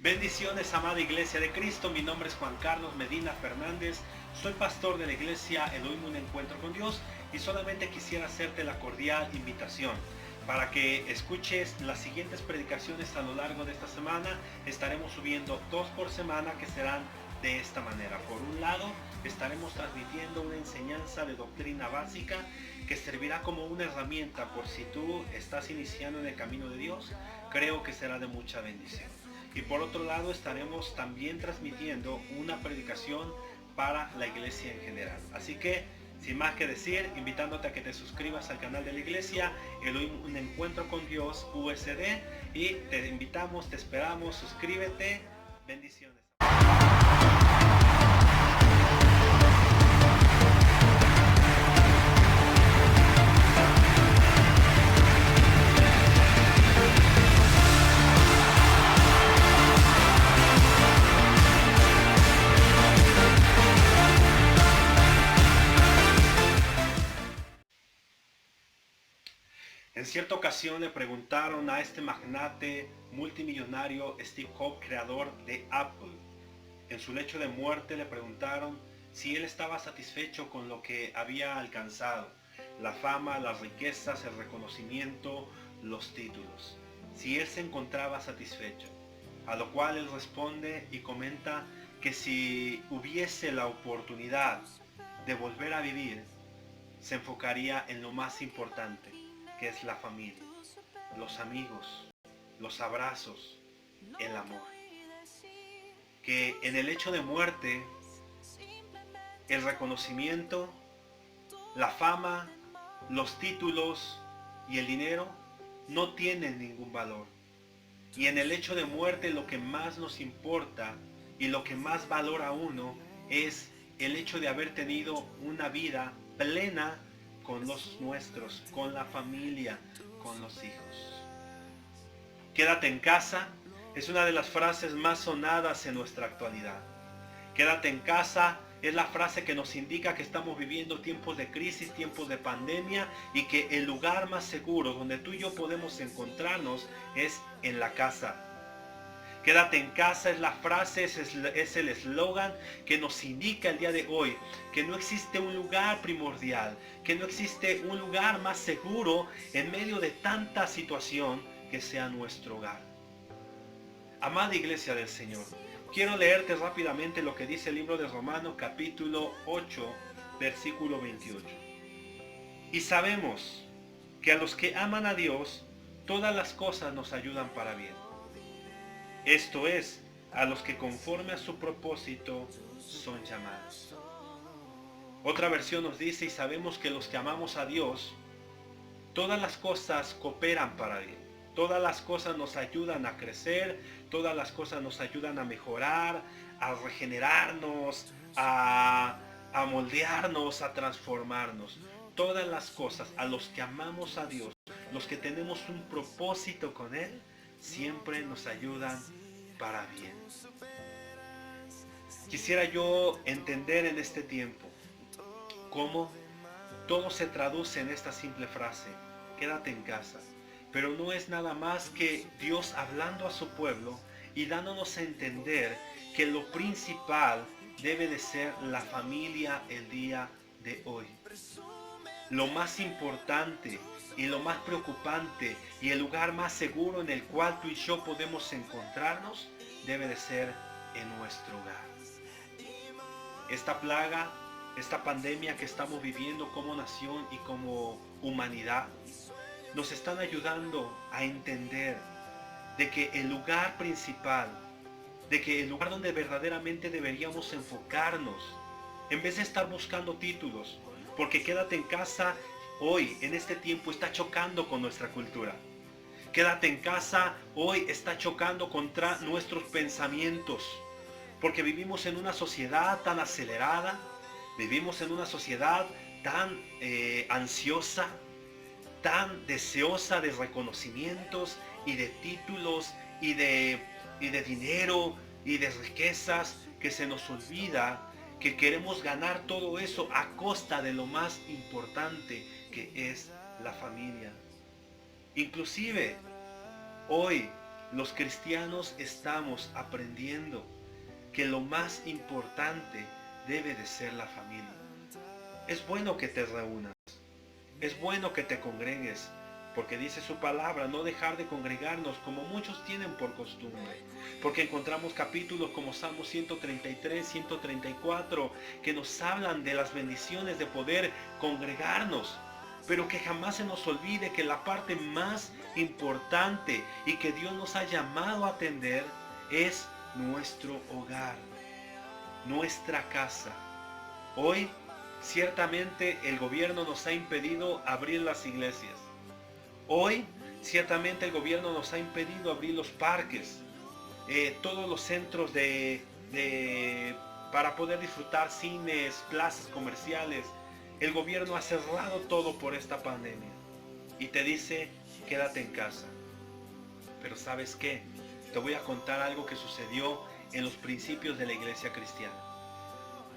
Bendiciones, amada Iglesia de Cristo. Mi nombre es Juan Carlos Medina Fernández. Soy pastor de la Iglesia Elohim Un Encuentro con Dios y solamente quisiera hacerte la cordial invitación para que escuches las siguientes predicaciones a lo largo de esta semana. Estaremos subiendo 2 por semana que serán de esta manera. Por un lado, estaremos transmitiendo una enseñanza de doctrina básica que servirá como una herramienta por si tú estás iniciando en el camino de Dios. Creo que será de mucha bendición. Y por otro lado estaremos también transmitiendo una predicación para la iglesia en general. Así que, sin más que decir, invitándote a que te suscribas al canal de la iglesia Elohim Un Encuentro con Dios USD, y te invitamos, te esperamos, suscríbete. Bendiciones. En cierta ocasión le preguntaron a este magnate multimillonario Steve Jobs, creador de Apple. En su lecho de muerte le preguntaron si él estaba satisfecho con lo que había alcanzado: la fama, las riquezas, el reconocimiento, los títulos. Si él se encontraba satisfecho. A lo cual él responde y comenta que si hubiese la oportunidad de volver a vivir, se enfocaría en lo más importante, que es la familia, los amigos, los abrazos, el amor. Que en el hecho de muerte, el reconocimiento, la fama, los títulos y el dinero no tienen ningún valor. Y en el hecho de muerte lo que más nos importa y lo que más valora a uno es el hecho de haber tenido una vida plena con los nuestros, con la familia, con los hijos. Quédate en casa es una de las frases más sonadas en nuestra actualidad. Quédate en casa es la frase que nos indica que estamos viviendo tiempos de crisis, tiempos de pandemia, y que el lugar más seguro donde tú y yo podemos encontrarnos es en la casa. Quédate en casa es la frase, es el eslogan que nos indica el día de hoy que no existe un lugar primordial, que no existe un lugar más seguro en medio de tanta situación que sea nuestro hogar. Amada Iglesia del Señor, quiero leerte rápidamente lo que dice el libro de Romanos capítulo 8, versículo 28. Y sabemos que a los que aman a Dios, todas las cosas nos ayudan para bien. Esto es, a los que conforme a su propósito son llamados. Otra versión nos dice: y sabemos que los que amamos a Dios, todas las cosas cooperan para bien. Todas las cosas nos ayudan a crecer, todas las cosas nos ayudan a mejorar, a regenerarnos, a moldearnos, a transformarnos. Todas las cosas, a los que amamos a Dios, los que tenemos un propósito con Él, siempre nos ayudan para bien. Quisiera yo entender en este tiempo cómo todo se traduce en esta simple frase: quédate en casa. Pero no es nada más que Dios hablando a su pueblo y dándonos a entender que lo principal debe de ser la familia el día de hoy. Lo más importante y lo más preocupante y el lugar más seguro en el cual tú y yo podemos encontrarnos debe de ser en nuestro hogar. Esta plaga, esta pandemia que estamos viviendo como nación y como humanidad, nos están ayudando a entender de que el lugar principal, de que el lugar donde verdaderamente deberíamos enfocarnos, en vez de estar buscando títulos, porque quédate en casa hoy, en este tiempo, está chocando con nuestra cultura. Quédate en casa hoy está chocando contra nuestros pensamientos, porque vivimos en una sociedad tan acelerada, vivimos en una sociedad tan ansiosa, tan deseosa de reconocimientos y de títulos y de dinero y de riquezas, que se nos olvida que queremos ganar todo eso a costa de lo más importante, que es la familia. Inclusive hoy los cristianos estamos aprendiendo que lo más importante debe de ser la familia. Es bueno que te reúnas, es bueno que te congregues, porque dice su palabra, no dejar de congregarnos como muchos tienen por costumbre. Porque encontramos capítulos como Salmo 133, 134, que nos hablan de las bendiciones de poder congregarnos. Pero que jamás se nos olvide que la parte más importante y que Dios nos ha llamado a atender es nuestro hogar, nuestra casa. Hoy, ciertamente, el gobierno nos ha impedido abrir las iglesias. Hoy, ciertamente, el gobierno nos ha impedido abrir los parques, todos los centros para poder disfrutar cines, plazas comerciales. El gobierno ha cerrado todo por esta pandemia y te dice, quédate en casa. Pero ¿sabes qué? Te voy a contar algo que sucedió en los principios de la iglesia cristiana.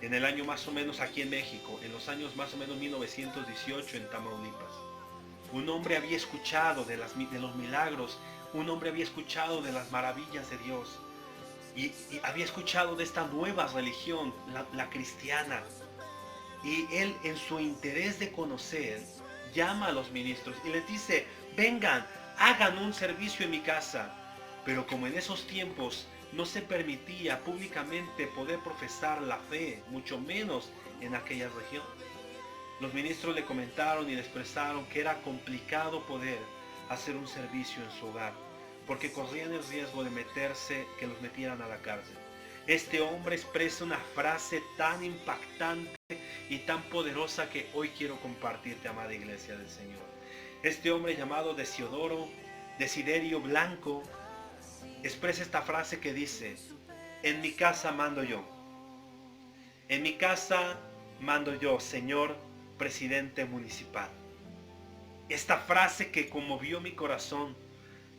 En el año más o menos aquí en México, en los años más o menos 1918 en Tamaulipas. Un hombre había escuchado de los milagros, un hombre había escuchado de las maravillas de Dios y había escuchado de esta nueva religión, la cristiana. Y él, en su interés de conocer, llama a los ministros y les dice, vengan, hagan un servicio en mi casa. Pero como en esos tiempos no se permitía públicamente poder profesar la fe, mucho menos en aquella región, los ministros le comentaron y le expresaron que era complicado poder hacer un servicio en su hogar, porque corrían el riesgo de que los metieran a la cárcel. Este hombre expresa una frase tan impactante y tan poderosa que hoy quiero compartirte, amada iglesia del Señor. Este hombre llamado Desiderio Blanco, expresa esta frase que dice, en mi casa mando yo. En mi casa mando yo, señor presidente municipal. Esta frase que conmovió mi corazón,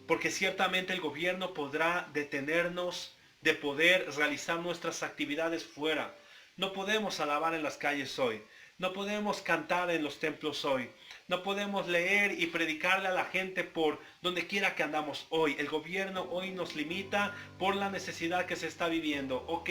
porque ciertamente el gobierno podrá detenernos de poder realizar nuestras actividades fuera. No podemos alabar en las calles hoy. No podemos cantar en los templos hoy. No podemos leer y predicarle a la gente por donde quiera que andamos hoy. El gobierno hoy nos limita por la necesidad que se está viviendo. Ok,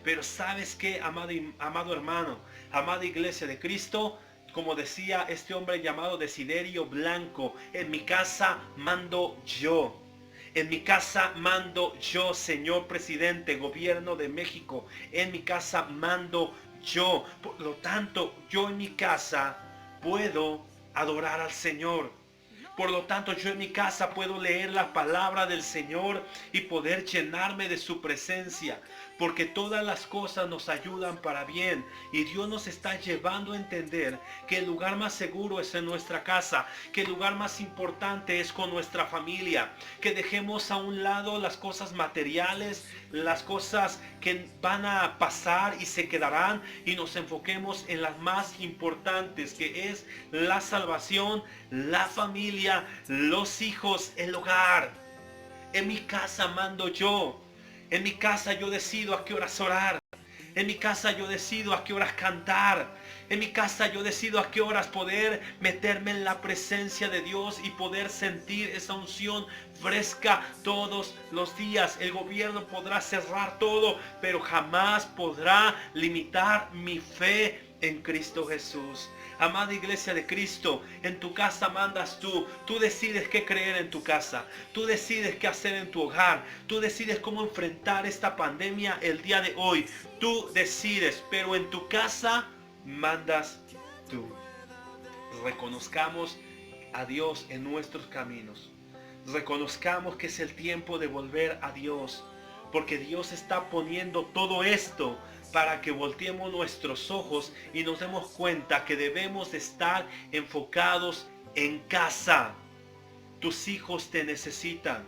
pero ¿sabes qué, amado hermano, amada iglesia de Cristo? Como decía este hombre llamado Desiderio Blanco, en mi casa mando yo. En mi casa mando yo, señor presidente, gobierno de México. En mi casa mando yo. Por lo tanto, yo en mi casa puedo adorar al Señor. Por lo tanto, yo en mi casa puedo leer la palabra del Señor y poder llenarme de su presencia. Porque todas las cosas nos ayudan para bien. Y Dios nos está llevando a entender que el lugar más seguro es en nuestra casa. Que el lugar más importante es con nuestra familia. Que dejemos a un lado las cosas materiales, las cosas que van a pasar y se quedarán. Y nos enfoquemos en las más importantes, que es la salvación, la familia, los hijos, el hogar. En mi casa mando yo. En mi casa yo decido a qué horas orar. En mi casa yo decido a qué horas cantar. En mi casa yo decido a qué horas poder meterme en la presencia de Dios y poder sentir esa unción fresca todos los días. El gobierno podrá cerrar todo, pero jamás podrá limitar mi fe en Cristo Jesús. Amada iglesia de Cristo, en tu casa mandas tú. Tú decides qué creer en tu casa. Tú decides qué hacer en tu hogar. Tú decides cómo enfrentar esta pandemia el día de hoy. Tú decides, pero en tu casa mandas tú. Reconozcamos a Dios en nuestros caminos. Reconozcamos que es el tiempo de volver a Dios. Porque Dios está poniendo todo esto para que volteemos nuestros ojos y nos demos cuenta que debemos de estar enfocados en casa. Tus hijos te necesitan.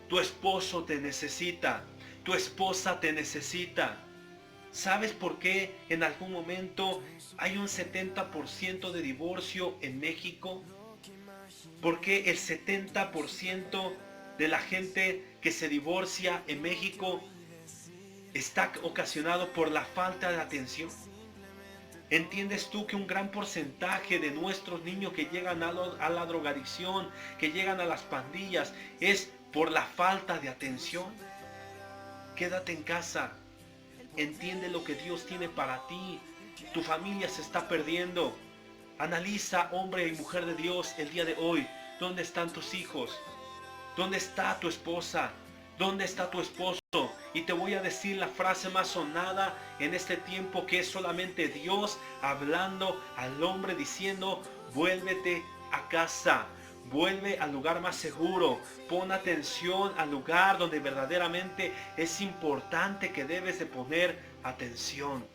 Tu esposo te necesita. Tu esposa te necesita. ¿Sabes por qué en algún momento hay un 70% de divorcio en México? Porque el 70% de la gente que se divorcia en México está ocasionado por la falta de atención. ¿Entiendes tú que un gran porcentaje de nuestros niños que llegan a la drogadicción, que llegan a las pandillas, es por la falta de atención. Quédate en casa. Entiende lo que Dios tiene para ti. Tu familia se está perdiendo. Analiza, hombre y mujer de Dios, el día de hoy. ¿Dónde están tus hijos? ¿Dónde está tu esposa? ¿Dónde está tu esposo? Y te voy a decir la frase más sonada en este tiempo, que es solamente Dios hablando al hombre diciendo: vuélvete a casa. Vuelve al lugar más seguro. Pon atención al lugar donde verdaderamente es importante que debes de poner atención.